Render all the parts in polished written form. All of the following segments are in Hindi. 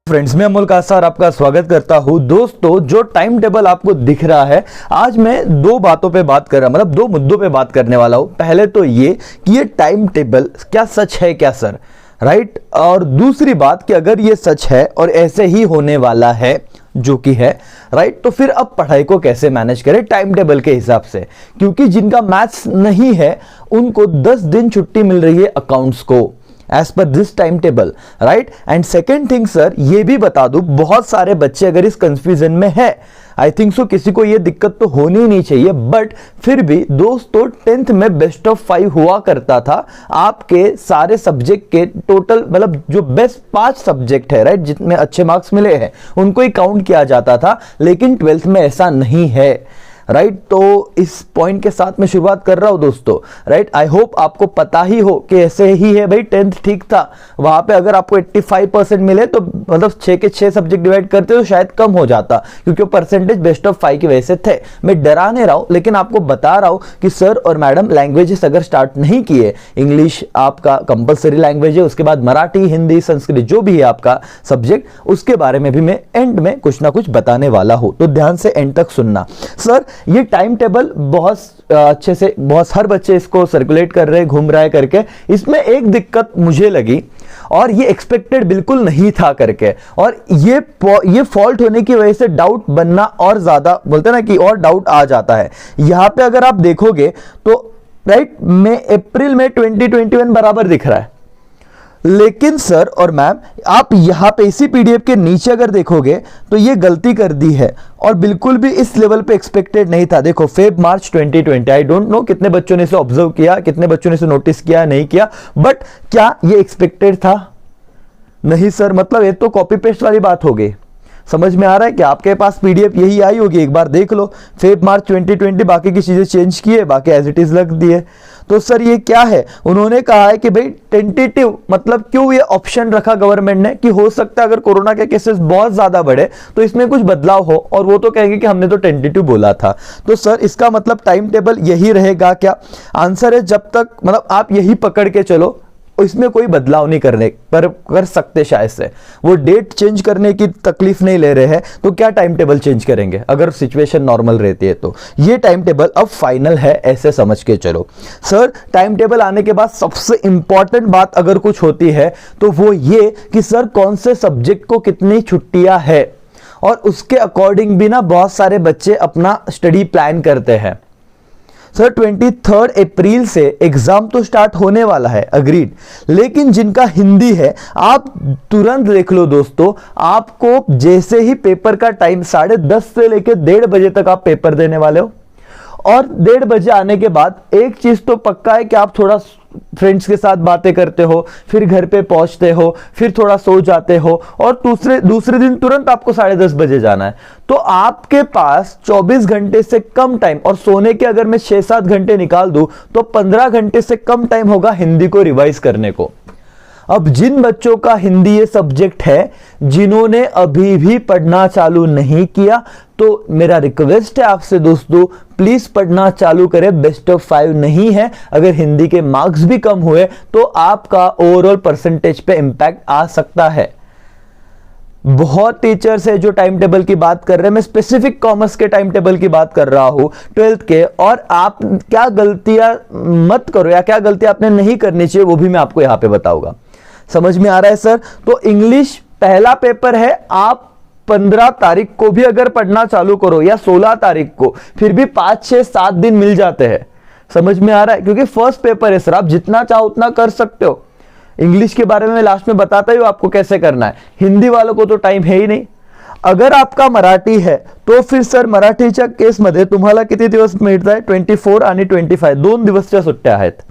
फ्रेंड्स, मैं अमोल कासार आपका स्वागत करता हूं। दोस्तों, जो टाइम टेबल आपको दिख रहा है, आज मैं दो बातों पे बात कर रहा, मतलब दो मुद्दों पे बात करने वाला हूं। पहले तो ये कि ये टाइम टेबल क्या सच है क्या सर, राइट? और दूसरी बात कि अगर ये सच है और ऐसे ही होने वाला है, जो कि है, राइट, तो फिर अब पढ़ाई को कैसे मैनेज करें टाइम टेबल के हिसाब से, क्योंकि जिनका मैथ्स नहीं है उनको 10 दिन छुट्टी मिल रही है अकाउंट्स को as per this time table, right? And second thing sir, ये भी बता दूं, बहुत सारे बच्चे अगर इस कंफ्यूजन में है, आई थिंक सो किसी को ये दिक्कत तो होनी नहीं चाहिए, बट फिर भी दोस्तों 10th में बेस्ट ऑफ 5 हुआ करता था आपके सारे सब्जेक्ट के टोटल, मतलब जो बेस्ट 5 सब्जेक्ट है, राइट, जितने अच्छे मार्क्स मिले हैं उनको ही काउंट किया जाता था, लेकिन 12th में ऐसा नहीं है, राइट? तो इस पॉइंट के साथ मैं शुरुआत कर रहा हूं दोस्तों, राइट? आई होप आपको पता ही हो कि ऐसे ही है भाई। 10th ठीक था, वहां पे अगर आपको 85% मिले तो मतलब 6 के 6 सब्जेक्ट डिवाइड करते तो शायद कम हो जाता, क्योंकि परसेंटेज बेस्ट ऑफ 5 की वजह से थे। मैं डरा नहीं रहा हूं, लेकिन आपको बता रहा हूं कि सर और मैडम लैंग्वेजेस अगर स्टार्ट नहीं किए, इंग्लिश आपका कंपलसरी लैंग्वेज है, उसके बाद मराठी, हिंदी, संस्कृत, जो भी है आपका सब्जेक्ट, उसके बारे में भी मैं एंड में कुछ ना कुछ बताने वाला हूं, तो ध्यान से एंड तक सुनना। सर, ये टाइम टेबल बहुत अच्छे से बहुत हर बच्चे इसको सर्कुलेट कर रहे, घूम रहा है करके, इसमें एक दिक्कत मुझे लगी और ये एक्सपेक्टेड बिल्कुल नहीं था करके, और ये फॉल्ट होने की वजह से डाउट बनना और ज्यादा, बोलते हैं ना कि और डाउट आ जाता है। यहां पे अगर आप देखोगे तो राइट में अप्रैल में 2021 बराबर दिख रहा है, लेकिन सर और मैम आप यहां पे इसी पीडीएफ के नीचे अगर देखोगे तो ये गलती कर दी है और बिल्कुल भी इस लेवल पे एक्सपेक्टेड नहीं था। देखो Feb March 2020, I don't know कितने बच्चों ने इसे ऑब्जर्व किया, कितने बच्चों ने इसे नोटिस किया, नहीं किया, बट क्या ये एक्सपेक्टेड था? नहीं सर, मतलब ये तो कॉपी पेस्ट वाली बात हो गई। समझ में आ रहा है कि आपके पास पीडीएफ यही आई होगी, एक बार देख लो, फेब मार्च 2020, बाकी की चीजें चेंज किए, बाकी एज इट इज रख दिए। तो सर ये क्या है? उन्होंने कहा है कि भाई टेंटेटिव, मतलब क्यों ये ऑप्शन रखा गवर्नमेंट ने कि हो सकता है अगर कोरोना के केसेस बहुत ज्यादा बढ़े तो इसमें कुछ बदलाव हो, और वो तो कहेंगे कि हमने तो टेंटेटिव बोला था। तो सर इसका मतलब टाइम टेबल यही रहेगा क्या? आंसर है जब तक, मतलब आप यही पकड़ के चलो, इसमें कोई बदलाव नहीं करने पर कर सकते, शायद से वो डेट चेंज करने की तकलीफ नहीं ले रहे हैं, तो क्या टाइम टेबल चेंज करेंगे अगर सिचुएशन नॉर्मल रहती है? तो ये टाइम टेबल अब फाइनल है, ऐसे समझ के चलो। सर टाइम टेबल आने के बाद सबसे इंपॉर्टेंट बात अगर कुछ होती है तो वो ये कि सर कौन से सब्जेक्ट को कितनी छुट्टियां है, और उसके अकॉर्डिंग भी ना बहुत सारे बच्चे अपना स्टडी प्लान करते हैं। सर 23 अप्रैल से एग्जाम तो स्टार्ट होने वाला है, अग्रीड, लेकिन जिनका हिंदी है आप तुरंत देख लो दोस्तों, आपको जैसे ही पेपर का टाइम 10:30 से लेकर 1:30 बजे तक आप पेपर देने वाले हो, और 1:30 बजे आने के बाद एक चीज तो पक्का है कि आप थोड़ा फ्रेंड्स के साथ बातें करते हो, फिर घर पे पहुंचते हो, फिर थोड़ा सो जाते हो, और दूसरे दिन तुरंत आपको 10:30 बजे जाना है। तो आपके पास 24 घंटे से कम टाइम, और सोने के अगर मैं 6-7 घंटे निकाल दूं तो 15 घंटे से कम टाइम होगा हिंदी को रिवाइज करने को। अब जिन बच्चों का हिंदी ये सब्जेक्ट है, जिन्होंने अभी भी पढ़ना चालू नहीं किया, तो मेरा रिक्वेस्ट है आपसे दोस्तों, प्लीज पढ़ना चालू करें। बेस्ट ऑफ 5 नहीं है, अगर हिंदी के मार्क्स भी कम हुए तो आपका ओवरऑल परसेंटेज पे इंपैक्ट आ सकता है। बहुत टीचर्स है जो टाइम टेबल की बात कर रहे हैं, मैं स्पेसिफिक कॉमर्स के टाइम टेबल की बात कर रहा हूं, 12th के, और आप क्या गलतियां मत करो या क्या गलतियां आपने नहीं करनी चाहिए वो भी मैं आपको यहां पे बताऊंगा। समझ में आ रहा है सर? तो इंग्लिश पहला पेपर है, आप 15 तारीख को भी अगर पढ़ना चालू करो या 16 तारीख को, फिर भी 5, 6, 7 दिन मिल जाते हैं। समझ में आ रहा है? क्योंकि फर्स्ट पेपर है सर, आप जितना चाहो उतना कर सकते हो। इंग्लिश के बारे में लास्ट में बताता ही हूं आपको कैसे करना है। हिंदी वालों को तो टाइम है ही नहीं। अगर आपका मराठी है तो फिर सर मराठीच्या केसमध्ये तुम्हाला किती दिवस मिळत आहे? 24 आणि 25, 2 दिवसच्या सुट्ट्या आहेत।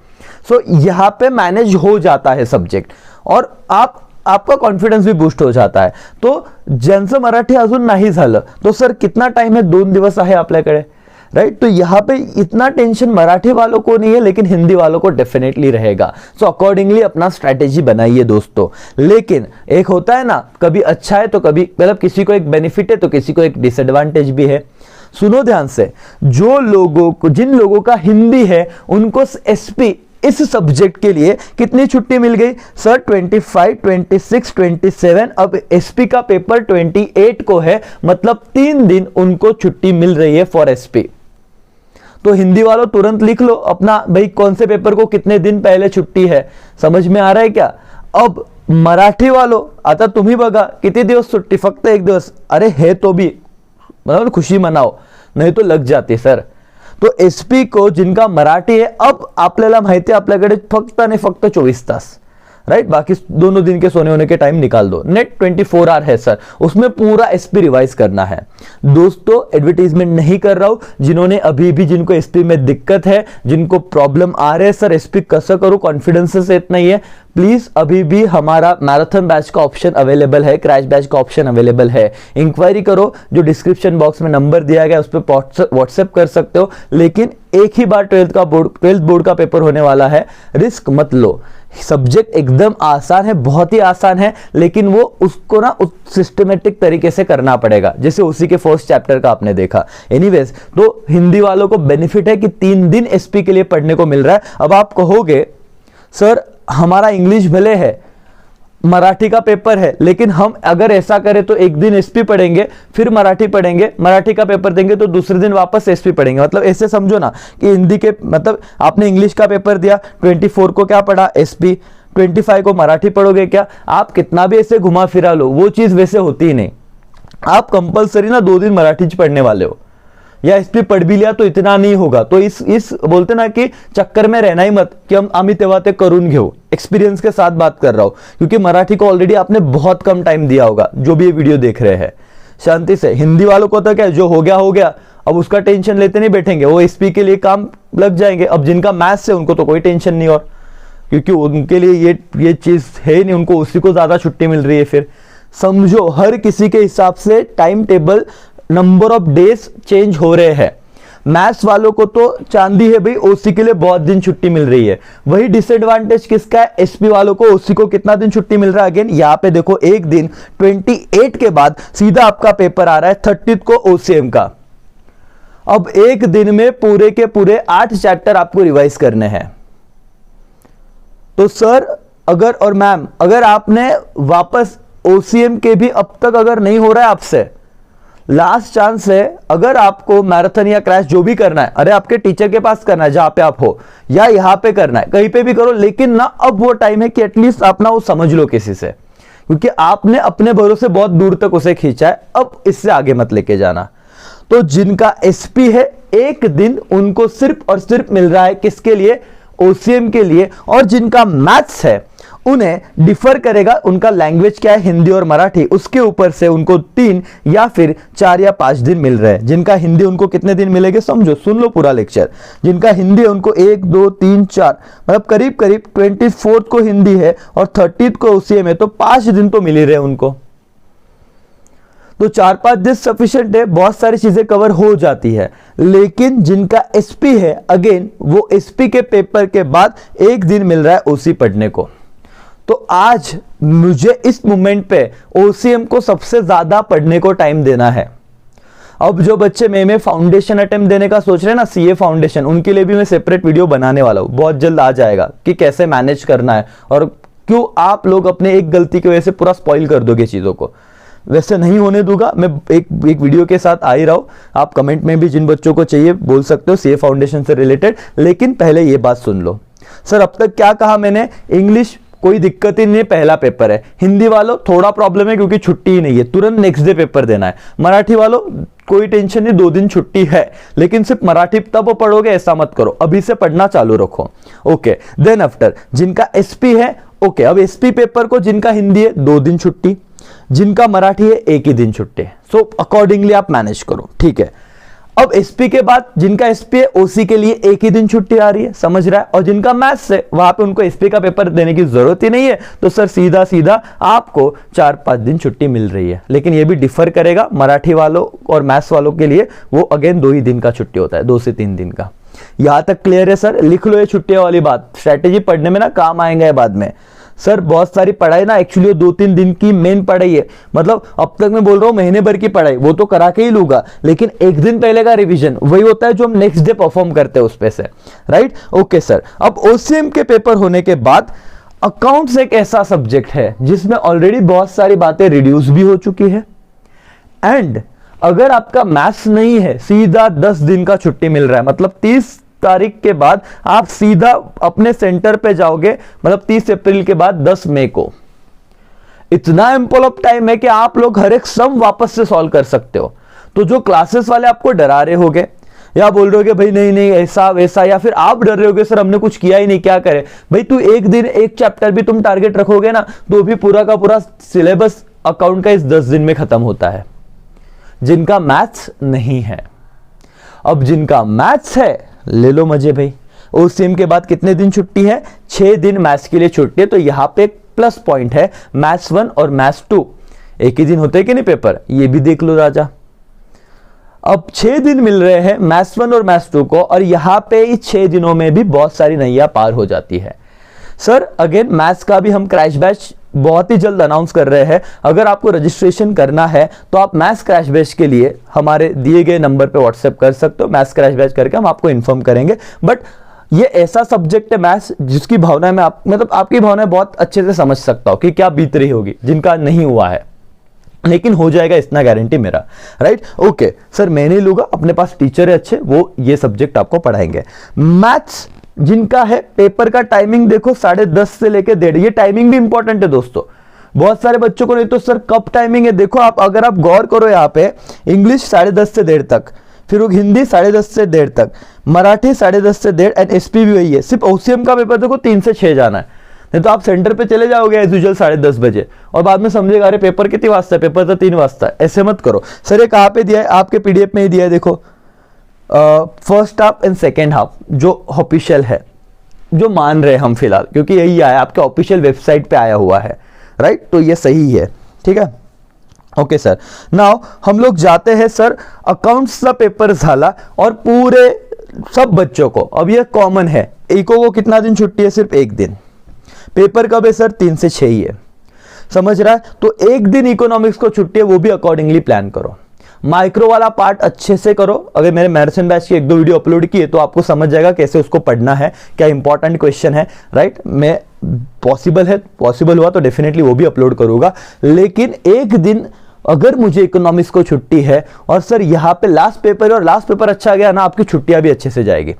सो यहां पे मैनेज हो जाता है सब्जेक्ट, और आपका कॉन्फिडन्स भी बूस्ट हो जाता है। तो ज्यांचं मराठी अजून नाही झालं तो सर कितना टाइम है? 2 दिवस आहे आपल्याकडे, राइट? तो यहां पे इतना टेंशन मराठी वालों को नहीं है, लेकिन हिंदी वालों को डेफिनेटली रहेगा। सो अकॉर्डिंगली अपना स्ट्रैटेजी बनाइए दोस्तों। लेकिन एक होता है ना, कभी अच्छा है तो कभी, मतलब किसी को एक बेनिफिट है तो किसी को एक डिसएडवांटेज भी है। सुनो ध्यान से, जिन लोगों का हिंदी है उनको एसपी इस सब्जेक्ट के लिए कितनी छुट्टी मिल गई सर? 25, 26, 27। अब एसपी का पेपर 28 को है, मतलब 3 दिन उनको छुट्टी मिल रही है फॉर एसपी। तो हिंदी वालों तुरंत लिख लो अपना भाई कौन से पेपर को कितने दिन पहले छुट्टी है, समझ में आ रहा है क्या? अब मराठी वालों आता तुम्ही बघा किती दिवस सुट्टी, फक्त 1 दिवस। अरे है तो भी मतलब खुशी मनाओ, नहीं तो लग जाते सर। तो एसपी को जिनका मराठी है, अब आपल्याला माहिती आहे आपल्याकडे फक्त आणि फक्त 24 तास, राइट? बाकी दोनों दिन के सोने होने के टाइम निकाल दो, नेट 24 आवर है सर, उसमें पूरा एसपी रिवाइज करना है। दोस्तों एडवर्टीजमेंट नहीं कर रहा हूं, जिन्होंने अभी भी जिनको एसपी में दिक्कत है, जिनको प्रॉब्लम आ रहे हैं सर एसपी कसं करूं, कॉन्फिडेंस से इतना ही है, प्लीज अभी भी हमारा मैराथन बैच का ऑप्शन अवेलेबल है, क्रैश बैच का ऑप्शन अवेलेबल है। इंक्वायरी करो, जो डिस्क्रिप्शन बॉक्स में नंबर दिया गया उस पर व्हाट्सएप कर सकते हो। लेकिन एक ही बार 12th बोर्ड का पेपर होने वाला है, रिस्क मत लो। सब्जेक्ट एकदम आसान है, बहुत ही आसान है, लेकिन वो उसको ना सिस्टमेटिक तरीके से करना पड़ेगा, जैसे उसी के फर्स्ट चैप्टर का आपने देखा। एनीवेज, तो हिंदी वालों को बेनिफिट है कि 3 दिन एसपी के लिए पढ़ने को मिल रहा है। अब आप कहोगे सर हमारा इंग्लिश भले है, मराठी का पेपर है, लेकिन हम अगर ऐसा करें तो एक दिन एसपी पढ़ेंगे, फिर मराठी पढ़ेंगे, मराठी का पेपर देंगे तो दूसरे दिन वापस एसपी पढ़ेंगे। मतलब ऐसे समझो ना कि हिंदी के मतलब आपने इंग्लिश का पेपर दिया, 24 को क्या पढ़ा? एसपी। 25 को मराठी पढ़ोगे क्या? आप कितना भी ऐसे घुमा फिरा लो, वो चीज वैसे होती ही नहीं। आप कंपलसरी ना 2 दिन मराठी पढ़ने वाले हो, या एसपी पढ़ भी लिया तो इतना नहीं होगा। तो इस बोलते ना कि चक्कर में रहना ही मत कि हम आम्ही तेव्हा ते करून घेऊ। एक्सपीरियंस के साथ बात कर रहा हूं, क्योंकि मराठी को ऑलरेडी आपने बहुत कम टाइम दिया होगा, जो भी ये वीडियो देख रहे हैं। शांति से, हिंदी वालों को तो क्या जो हो गया, अब उसका टेंशन लेते नहीं बैठेंगे, वो एसपी के लिए काम लग जाएंगे। अब जिनका मैथ्स है उनको तो कोई टेंशन नहीं, और क्योंकि उनके लिए ये चीज है नहीं, उनको उसी को ज्यादा छुट्टी मिल रही है। फिर समझो हर किसी के हिसाब से time table, number of days change हो रहे हैं। मैथ्स वालों को तो चांदी है भाई, ओसी के लिए बहुत दिन छुट्टी मिल रही है। वही डिसएडवांटेज किसका है? एसपी वालों को ओसी को कितना दिन छुट्टी मिल रहा है? अगेन यहां पे देखो, एक दिन 28 के बाद सीधा आपका पेपर आ रहा है 30 को ओसीएम का। अब एक दिन में पूरे के पूरे 8 चैप्टर आपको रिवाइज करने हैं। तो सर अगर और मैम अगर आपने वापस ओसीएम के भी अब तक अगर नहीं हो रहा है आपसे, लास्ट चांस है। अगर आपको मैराथन या क्रैश जो भी करना है, अरे आपके टीचर के पास करना है जहां पे आप हो, या यहां पे करना है, कहीं पे भी करो, लेकिन ना अब वो टाइम है कि एटलीस्ट अपना वो समझ लो किसी से, क्योंकि आपने अपने भरोसे बहुत दूर तक उसे खींचा है, अब इससे आगे मत लेके जाना। तो जिनका एसपी है, एक दिन उनको सिर्फ और सिर्फ मिल रहा है किसके लिए? ओसीएम के लिए। और जिनका मैथ्स है उन्हें डिफर करेगा, उनका लैंग्वेज क्या है, हिंदी और मराठी, उसके ऊपर से उनको 3 या फिर 4 या 5 दिन मिल रहे हैं। जिनका हिंदी उनको कितने दिन मिलेंगे समझो, सुन लो पूरा लेक्चर। जिनका हिंदी है उनको 1, 2, 3, 4 मतलब करीब करीब 24 को हिंदी है और 30 को ओसीएम है, तो 5 दिन तो मिल ही रहे उनको। तो 4-5 दिन सफिशिएंट है, बहुत सारी चीजें कवर हो जाती है। लेकिन जिनका एसपी है, अगेन वो एसपी के पेपर के बाद 1 दिन मिल रहा है ओसी पढ़ने को। तो आज मुझे इस मोमेंट पे ओसीएम को सबसे ज्यादा पढ़ने को टाइम देना है। अब जो बच्चे में फाउंडेशन अटेम्प्ट देने का सोच रहे हैं ना, सीए फाउंडेशन, उनके लिए भी मैं सेपरेट वीडियो बनाने वाला हूं, बहुत जल्द आ जाएगा कि कैसे मैनेज करना है और क्यों आप लोग अपने एक गलती की वजह से पूरा स्पॉइल कर दोगे चीजों को। वैसे नहीं होने दूंगा मैं, एक वीडियो के साथ आ ही रहा हूं। आप कमेंट में भी जिन बच्चों को चाहिए बोल सकते हो सीए फाउंडेशन से रिलेटेड। लेकिन पहले ये बात सुन लो, सर अब तक क्या कहा मैंने? इंग्लिश कोई दिक्कत ही नहीं है, पहला पेपर है। हिंदी वालों थोड़ा प्रॉब्लम है क्योंकि छुट्टी ही नहीं है, तुरंत नेक्स्ट डे पेपर देना है। मराठी वालों कोई टेंशन नहीं, 2 दिन छुट्टी है, लेकिन सिर्फ मराठी तब पढ़ोगे ऐसा मत करो, अभी से पढ़ना चालू रखो। ओके, देन आफ्टर जिनका एसपी है, ओके, अब एसपी पेपर को जिनका हिंदी है 2 दिन छुट्टी, जिनका मराठी है 1 ही दिन छुट्टी। सो अकॉर्डिंगली आप मैनेज करो, ठीक है। अब एसपी के बाद जिनका एसपी है ओसी के लिए 1 ही दिन छुट्टी आ रही है, समझ रहा है। और जिनका मैथ्स है वहां पे उनको एसपी का पेपर देने की जरूरत ही नहीं है, तो सर सीधा सीधा आपको 4-5 दिन छुट्टी मिल रही है। लेकिन ये भी डिफर करेगा, मराठी वालों और मैथ्स वालों के लिए वो अगेन 2 ही दिन का छुट्टी होता है, 2 से 3 दिन का। यहां तक क्लियर है सर? लिख लो ये छुट्टियों वाली बात, स्ट्रैटेजी पढ़ने में ना काम आएंगे बाद में। सर बहुत सारी पढ़ाई ना एक्चुअली 2-3 दिन की मेन पढ़ाई है, मतलब अब तक मैं बोल रहा हूं महीने भर की पढ़ाई वो तो करा के ही लूंगा, लेकिन एक दिन पहले का रिवीजन वही होता है जो हम नेक्स्ट डे परफॉर्म करते हैं उस पे से, राइट। ओके सर, अब ओसीएम के पेपर होने के बाद अकाउंट्स एक ऐसा सब्जेक्ट है जिसमें ऑलरेडी बहुत सारी बातें रिड्यूस भी हो चुकी है, एंड अगर आपका मैथ्स नहीं है सीधा 10 दिन का छुट्टी मिल रहा है, मतलब 30 तारीख के बाद आप सीधा अपने सेंटर पे जाओगे, मतलब 30 अप्रैल के बाद 10 मई को। इतना एम्पल ऑफ टाइम है कि आप लोग हर एक सम वापस से सॉल्व कर सकते हो। तो जो क्लासेस वाले आपको डरा रहे होगे या बोल रहे होगे भाई नहीं नहीं ऐसा वैसा, या फिर आप डर रहे होगे सर हमने कुछ किया ही नहीं क्या करें, भाई तू एक दिन एक चैप्टर भी तुम टारगेट रखोगे ना तो भी पूरा का पूरा सिलेबस अकाउंट का इस 10 दिन में खत्म होता है, जिनका मैथ्स नहीं है। अब जिनका मैथ्स है ले लो मजे भाई। ओसीएम के बाद कितने दिन छुट्टी है? 6 दिन मैथ्स के लिए छुट्टी है, तो यहां पे एक प्लस पॉइंट है, मैथ्स 1 और मैथ्स 2 एक ही दिन होते हैं कि नहीं पेपर, ये भी देख लो राजा। अब 6 दिन मिल रहे हैं मैथ्स 1 और मैथ्स 2 को, और यहां पे इस 6 दिनों में भी बहुत सारी नैया पार हो जाती है। सर अगेन मैथ्स का भी हम क्रैश बैच बहुत ही जल्द अनाउंस कर रहे हैं। अगर आपको रजिस्ट्रेशन करना है तो आप मैथ्स क्रैश बैच के लिए हमारे दिए गए नंबर पे व्हाट्सएप कर सकते हो, मैथ्स क्रैश बैच करके हम आपको इन्फॉर्म करेंगे। बट ये ऐसा सब्जेक्ट है मैथ्स जिसकी भावना में मतलब आपकी भावनाएं बहुत अच्छे से समझ सकता हो कि क्या बीत रही होगी, जिनका नहीं हुआ है, लेकिन हो जाएगा इतना गारंटी मेरा, राइट। ओके सर मैं नहीं लूंगा, अपने पास टीचर है अच्छे, वो ये सब्जेक्ट आपको पढ़ाएंगे। मैथ्स जिनका है पेपर का टाइमिंग देखो 10:30 से लेकर 1:30, ये टाइमिंग भी इंपॉर्टेंट है दोस्तों। बहुत सारे बच्चों को नहीं तो सर कब टाइमिंग है, देखो आप अगर आप गौर करो यहाँ पे, इंग्लिश 10:30 से 1:30 तक, फिर वो हिंदी 10:30 से 1:30 तक, मराठी 10:30 से 1:30, एंड एसपी भी वही है। सिर्फ ओसीएम का पेपर देखो 3 से 6 जाना है, नहीं तो आप सेंटर पे चले जाओगे एज यूजुअल 10:30 बजे, और बाद में समझेगा अरे पेपर कितनी वाजता है, पेपर तो 3 वाजता है। ऐसे मत करो सर, ये कहाँ पे दिया है, आपके पीडीएफ में ही दिया है, देखो first half and second half जो ऑफिशियल है, जो मान रहे हम फिलहाल, क्योंकि यही आया आपके ऑफिशियल वेबसाइट पे आया हुआ है, राइट। तो ये सही है, ठीक है। ओके सर, नाउ हम लोग जाते हैं सर अकाउंट्स का पेपर झाला, और पूरे सब बच्चों को अब ये कॉमन है, इको को कितना दिन छुट्टी है, सिर्फ 1 दिन। पेपर कब है सर, 3 से 6 ही है, समझ रहा है। तो 1 दिन इकोनॉमिक्स को छुट्टी है, वो भी अकॉर्डिंगली प्लान करो। माइक्रो वाला पार्ट अच्छे से करो, अगर मैंने मैराथन बैच की 1-2 वीडियो अपलोड की है तो आपको समझ जाएगा कैसे उसको पढ़ना है, क्या इंपॉर्टेंट क्वेश्चन है, राइट। मैं पॉसिबल हुआ तो डेफिनेटली वो भी अपलोड करूंगा, लेकिन 1 दिन अगर मुझे इकोनॉमिक्स को छुट्टी है, और सर यहाँ पे लास्ट पेपर है और लास्ट पेपर अच्छा गया ना, आपकी छुट्टियां भी अच्छे से जाएगी।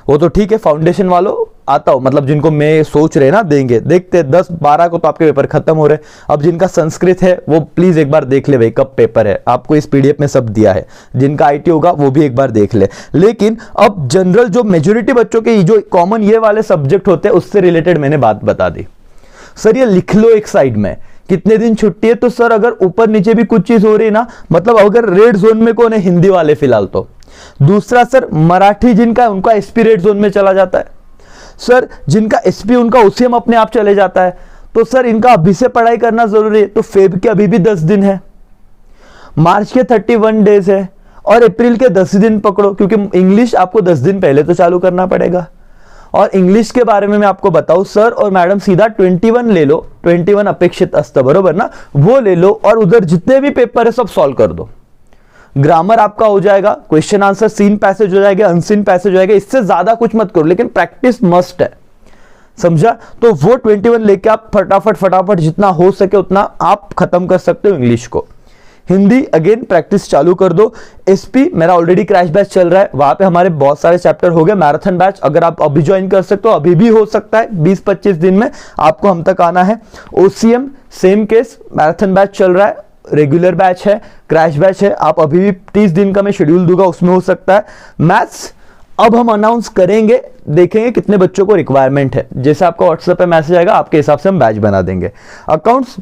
वो तो ठीक है, फाउंडेशन वालों आता हो, मतलब जिनको मैं सोच रहे ना देंगे, देखते 10-12 को तो आपके पेपर खत्म हो रहे। अब जिनका संस्कृत है वो प्लीज एक बार देख ले भाई कब पेपर है, आपको इस पीडीएफ में सब दिया है। जिनका आईटी होगा वो भी एक बार देख ले। लेकिन अब जनरल जो मेजोरिटी बच्चों के जो कॉमन ये वाले सब्जेक्ट होते हैं उससे रिलेटेड मैंने बात बता दी। सर ये लिख लो एक साइड में, कितने दिन छुट्टी है, तो सर अगर ऊपर नीचे भी कुछ चीज हो रही है ना, मतलब अगर रेड जोन में कौन है, हिंदी वाले फिलहाल तो। दूसरा सर मराठी जिनका है उनका एसपी रेड जोन में चला जाता है, सर जिनका एसपी उनका ओसीएम अपने आप चले जाता है। तो सर इनका अभी से पढ़ाई करना जरूरी है, तो फेब के अभी भी 10 दिन है, मार्च के 31 डेज है, और अप्रैल के 10 दिन पकड़ो, क्योंकि इंग्लिश आपको 10 दिन पहले तो चालू करना पड़ेगा। और इंग्लिश के बारे में मैं आपको बताऊं, सर और मैडम सीधा 21 ले लो, 21 अपेक्षित असतं बरोबर ना, वो ले लो, और उधर जितने भी पेपर है सब सॉल्व कर दो। ग्रामर आपका हो जाएगा, क्वेश्चन आंसर सीन पैसेज हो जाएगा, अनसीन पैसेज हो जाएगा, इससे ज्यादा कुछ मत करो, लेकिन प्रैक्टिस मस्ट है, समझा। तो वो 21 लेके आप फटाफट जितना हो सके उतना आप खत्म कर सकते हो इंग्लिश को। हिंदी अगेन प्रैक्टिस चालू कर दो। एसपी मेरा ऑलरेडी क्रैश बैच चल रहा है, वहां पे हमारे बहुत सारे चैप्टर हो गए। मैराथन बैच अगर आप अभी ज्वाइन कर सकते हो, अभी भी हो सकता है 20-25 दिन में आपको हम तक आना है। OCM same case, marathon batch चल रहा है, रेगुलर बैच है, क्रैश बैच है, आप अभी भी 30 दिन का मैं शेड्यूल दूंगा, उसमें हो सकता है। मैथ्स अब हम अनाउंस करेंगे, देखेंगे कितने बच्चों को रिक्वायरमेंट है, जैसे आपका व्हाट्सएप पे मैसेज आएगा आपके हिसाब से हम बैच बना देंगे। अकाउंट्स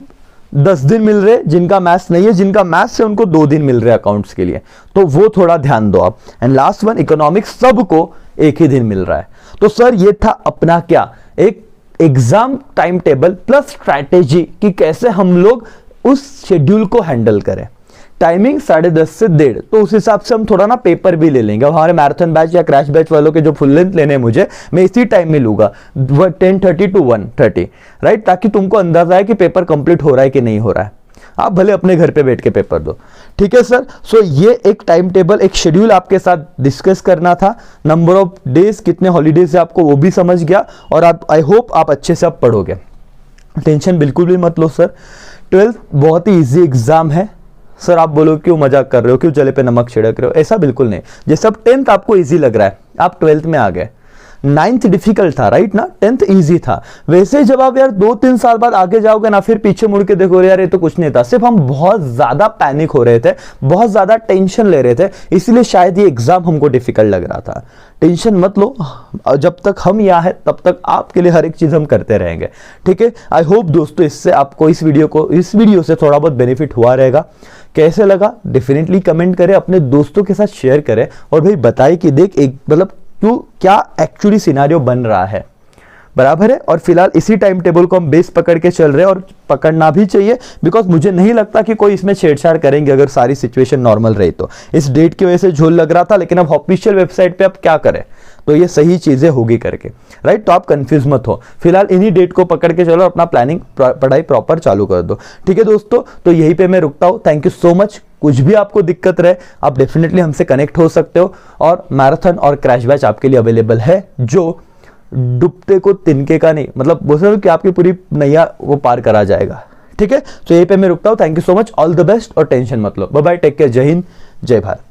10 दिन मिल रहे, जिनका मैथ्स नहीं है, जिनका मैथ्स है उनको 2 दिन मिल रहे अकाउंट्स के लिए, तो वो थोड़ा ध्यान दो आप। एंड लास्ट वन इकोनॉमिक्स, सबको 1 ही दिन मिल रहा है। तो सर ये था अपना क्या, एक exam time table plus strategy कि कैसे हम लोग उस शेड्यूल को हैंडल करें। टाइमिंग 10:30 से 1:30, तो उस हिसाब से हम थोड़ा ना पेपर भी ले लेंगे। हमारे मैराथन बैच या क्रैश बैच वालों के जो फुल लेंथ लेने हैं मुझे, मैं इसी टाइम में लूंगा 10:30 to 1:30, राइट, ताकि तुमको अंदाजा है कि पेपर कंप्लीट हो रहा है कि नहीं हो रहा है। आप भले अपने घर पे बैठ के पेपर दो, ठीक है सर। सो ये एक टाइम टेबल, एक शेड्यूल आपके साथ डिस्कस करना था। नंबर ऑफ डेज, कितने हॉलीडेज है आपको वो भी समझ गया, और आप आई होप आप अच्छे से आप पढ़ोगे। टेंशन बिल्कुल भी मत लो सर, 12th बहुत ही इजी एग्जाम है। सर आप बोलो क्यों मजाक कर रहे हो, क्यों जले पे नमक छिड़क रहे हो, ऐसा बिल्कुल नहीं। जैसे अब 10th आपको इजी लग रहा है, आप 12th में आ गए। 9th डिफिकल्ट था, राइट ना, 10th इजी था। वैसे जब आप यार 2-3 साल बाद आगे जाओगे ना, फिर पीछे मुड़ के देखो यार ये तो कुछ नहीं था, सिर्फ हम बहुत ज्यादा पैनिक हो रहे थे, बहुत ज्यादा टेंशन ले रहे थे, इसलिए शायद ये एग्जाम हमको डिफिकल्ट लग रहा था। टेंशन मत लो, जब तक हम यहाँ है तब तक आपके लिए हर एक चीज हम करते रहेंगे, ठीक है। आई होप दोस्तों इससे आपको इस वीडियो से थोड़ा बहुत बेनिफिट हुआ रहेगा। कैसे लगा डेफिनेटली कमेंट करें, अपने दोस्तों के साथ शेयर करें, और भाई बताइए कि देख एक मतलब क्या एक्चुअली सिनेरियो बन रहा है, बराबर है। और फिलहाल इसी टाइम टेबल को हम बेस पकड़ के चल रहे हैं, और पकड़ना भी चाहिए, बिकॉज मुझे नहीं लगता कि कोई इसमें छेड़छाड़ करेंगे अगर सारी सिचुएशन नॉर्मल रही तो। इस डेट की वजह से झोल लग रहा था, लेकिन अब ऑफिशियल वेबसाइट पे अब क्या करें, तो ये सही चीजें होगी करके, राइट। तो आप कंफ्यूज मत हो, फिलहाल इन्हीं डेट को पकड़ के चलो, अपना प्लानिंग पढ़ाई प्रॉपर चालू कर दो, ठीक है दोस्तों। तो यहीं पे मैं रुकता हूँ, थैंक यू सो मच। कुछ भी आपको दिक्कत रहे आप डेफिनेटली हमसे कनेक्ट हो सकते हो, और मैराथन और क्रैश बैच आपके लिए अवेलेबल है, जो डूबते को तिनके का नहीं, मतलब बोल सकते हो कि आपकी पूरी नैया वो पार करा जाएगा, ठीक है। तो यहीं पे मैं रुकता हूँ, thank you so much, all the best, और टेंशन मत लो, बाय बाय, टेक केयर, जय हिंद, जय भारत।